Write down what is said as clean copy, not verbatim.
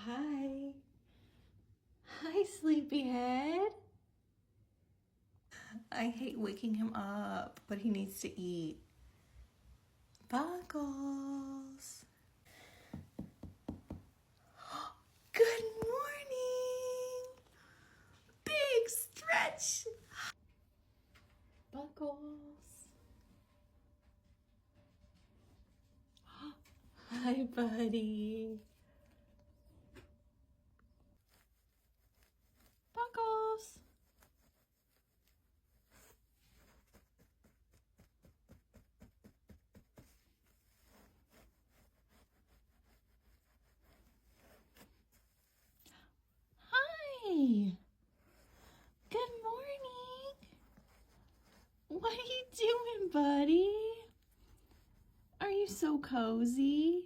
Hi. Hi, sleepyhead. I hate waking him up, but he needs to eat. Buckles. Good morning. Big stretch. Buckles. Hi, buddy. Buckles. Hi. Good morning. What are you doing, buddy? Are you so cozy?